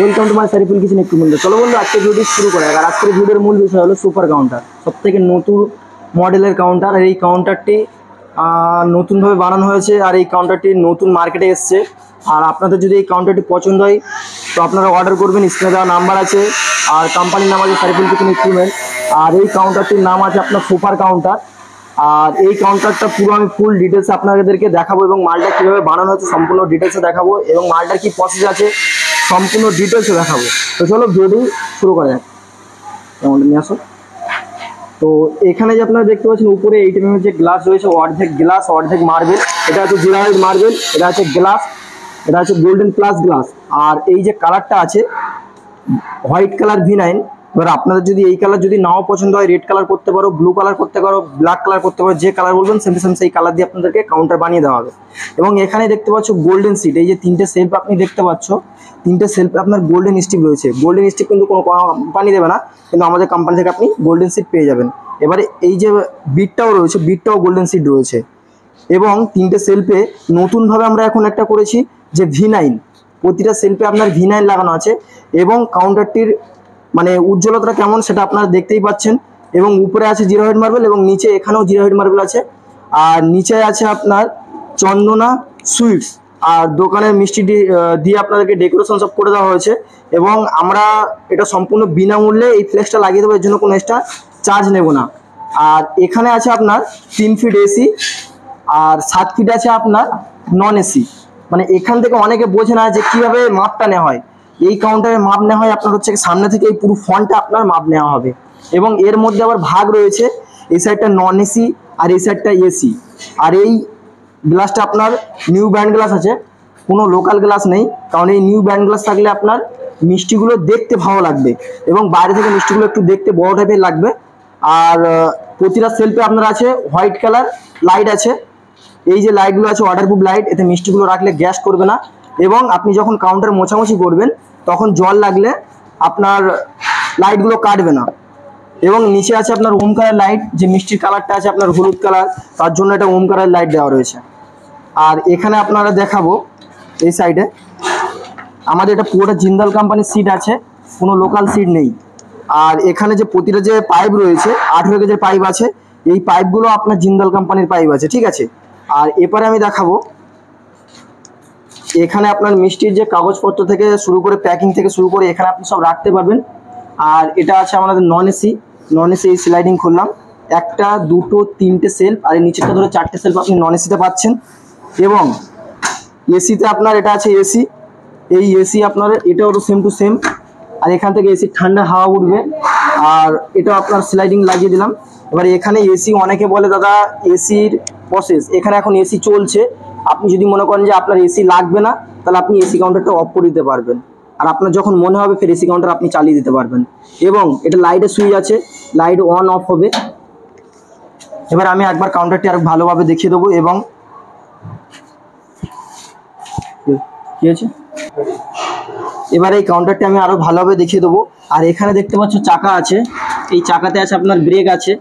Welcome to my Shariful kitchen equipment. চলো বন্ধু, আজকে ভিডিও শুরু করা যাক। আর আজকের ভিডিওর মূল বিষয় হলো সুপার কাউন্টার, সবথেকে নতুন মডেলের কাউন্টার। আর এই কাউন্টারটি নতুনভাবে বানানো হয়েছে, আর এই কাউন্টারটি নতুন মার্কেটে এসছে। আর আপনাদের যদি এই কাউন্টারটি পছন্দ হয় তো আপনারা অর্ডার করবেন, স্ক্রিনে দেওয়া নাম্বার আছে, আর কোম্পানির নাম আছে সারিফুল কিচেন ইকুইপমেন্ট। আর এই কাউন্টারটির নাম আছে আপনার সুপার কাউন্টার। আর এই কাউন্টারটা পুরো আমি ফুল ডিটেলসে আপনাদেরকে দেখাবো, এবং মালটা কীভাবে বানানো হচ্ছে সম্পূর্ণ ডিটেলসে দেখাবো, এবং মালটার কী প্রসেস আছে সম্পূর্ণ ডিটেলসে দেখাবো। তো চলো ভিডিও শুরু করা যাক। নিয়ে আসো। তো এখানে যে আপনারা দেখতে পাচ্ছেন উপরে 8 mm যে গ্লাস রয়েছে, অর্ধেক গ্লাস অর্ধেক মার্বেল। এটা হচ্ছে জিরাইড মার্বেল, এটা হচ্ছে গ্লাস, এটা হচ্ছে গোল্ডেন প্লাস গ্লাস। আর এই যে কালারটা আছে হোয়াইট কালার V9। এবার আপনাদের যদি এই কালার যদি নাও পছন্দ হয়, রেড কালার করতে পারো, ব্লু কালার করতে পারো, ব্ল্যাক কালার করতে পারো, যে কালার বলবেন সেম সেম সেই কালার দিয়ে আপনাদেরকে কাউন্টার বানিয়ে দেওয়া হবে। এবং এখানে দেখতে পাচ্ছ গোল্ডেন সিট, এই যে 3টে সেলফ আপনি দেখতে পাচ্ছ, 3টে সেলফে আপনার গোল্ডেন স্টিক রয়েছে। গোল্ডেন স্টিক কিন্তু কোনো কোম্পানি দেবে না, কিন্তু আমাদের কোম্পানি থেকে আপনি গোল্ডেন সিট পেয়ে যাবেন। এবারে এই যে বিটটাও রয়েছে, বিটটাও গোল্ডেন সিট রয়েছে। এবং 3টে সেলফে নতুনভাবে আমরা এখন একটা করেছি যে V9, প্রতিটা সেলফে আপনার V9 লাগানো আছে। এবং কাউন্টারটির মানে উজ্জ্বলতা কেমন সেটা আপনারা দেখতেই পাচ্ছেন। এবং উপরে আছে জিরোহেড মার্বেল, এবং নিচে এখানেও জিরোহেড মার্বেল আছে। আর নিচে আছে আপনার চন্দনা সুইটস, আর দোকানের মিষ্টি দিয়ে আপনাদেরকে ডেকোরেশন সব করে দেওয়া হয়েছে। এবং আমরা এটা সম্পূর্ণ বিনামূল্যে এই ফ্লেক্সটা লাগিয়ে দেবো, এর জন্য কোনো এক্সট্রা চার্জ নেব না। আর এখানে আছে আপনার 3 ফিট এসি, আর 7 ফিট আছে আপনার নন এসি। মানে এখান থেকে অনেকে বোঝে না যে কীভাবে মাপটা নেওয়া হয়। এই কাউন্টারে মাপ নেওয়া হয় আপনার হচ্ছে সামনে থেকে এই পুরো ফ্রন্টটা আপনার মাপ নেওয়া হবে। এবং এর মধ্যে আবার ভাগ রয়েছে, এই সাইডটা নন এসি আর এই সাইডটা এসি। আর এই গ্লাসটা আপনার নিউ ব্র্যান্ড গ্লাস আছে, কোনো লোকাল গ্লাস নেই, কারণ এই নিউ ব্র্যান্ড গ্লাস থাকলে আপনার মিষ্টিগুলো দেখতে ভালো লাগবে, এবং বাইরে থেকে মিষ্টিগুলো একটু দেখতে বড় টাইপের লাগবে। আর প্রতিটা সেলফে আপনার আছে হোয়াইট কালার লাইট আছে। এই যে লাইটগুলো আছে ওয়াটারপ্রুফ লাইট, এতে মিষ্টিগুলো রাখলে গ্যাস করবে না। এবং আপনি যখন কাউন্টার মোছামুছি করবেন তখন জল লাগলে আপনার লাইটগুলো কাটবে না। এবং নিচে আছে আপনার ওম কালার লাইট, যে মিষ্টির কালারটা আছে আপনার হলুদ কালার, তার জন্য এটা ওম কালার লাইট দেওয়া রয়েছে। আর এখানে আপনারা দেখাবো এই সাইডে আমাদের এটা পুরোটা জিন্দাল কোম্পানির সিট আছে, কোনো লোকাল সিট নেই। আর এখানে যে প্রতিটা যে পাইপ রয়েছে 18 গেজের পাইপ আছে, এই পাইপগুলো আপনার জিন্দাল কোম্পানির পাইপ আছে, ঠিক আছে। আর এরপরে আমি দেখাবো এখানে আপনার মিষ্টির যে কাগজপত্র থেকে শুরু করে প্যাকিং থেকে শুরু করে এখানে আপনি সব রাখতে পারবেন। আর এটা আছে আমাদের নন এসি, নন এসি এই স্লাইডিং করলাম, 1টা 2টো 3টে সেলফ, আর এই নিচেরটা ধরে 4টে সেলফ আপনি নন এসিতে পাচ্ছেন। এবং এসিতে আপনার এটা আছে এসি, এই এসি আপনার এটাও সেম টু সেম। আর এখান থেকে এসি ঠান্ডা হাওয়া উঠবে, আর এটা আপনার স্লাইডিং লাগিয়ে দিলাম। এবার এখানে এসি অনেকে বলে দাদা এসির প্রসেস, এখানে এখন এসি চলছে, আপনি যদি মনে করেন যে আপনার এসি লাগবে না তাহলে আপনি এসি কাউন্টারটা অফ করে দিতে পারবেন, আর আপনার যখন মনে হবে ফের এসি কাউন্টার আপনি চালিয়ে দিতে পারবেন। এবং এটা লাইটের সুইচ আছে, লাইট অন অফ হবে। এবার আমি একবার কাউন্টারটি আরো ভালোভাবে দেখিয়ে দেবো। এবং কি হয়েছে, এবার এই কাউন্টারটি আমি আরো ভালোভাবে দেখিয়ে দেবো। আর এখানে দেখতে পাচ্ছ চাকা আছে, এই চাকাতে আছে আপনার ব্রেক আছে,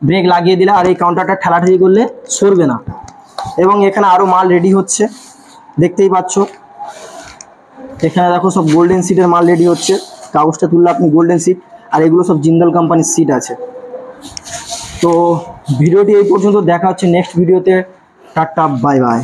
ব্রেক লাগিয়ে দিলে আর এই কাউন্টারটা ঠেলাঠেলি করলে সরবে না। এবং এখানে আরো মাল রেডি হচ্ছে, দেখতেই পাচ্ছ। এখানে দেখো সব গোল্ডেন সিটের মাল রেডি হচ্ছে, কাগজটা তুললে আপনি গোল্ডেন সিট, আর এগুলো সব জিন্দাল কোম্পানির সিট আছে। তো ভিডিওটি এই পর্যন্ত, দেখা হচ্ছে নেক্সট ভিডিওতে। Tata, bye bye.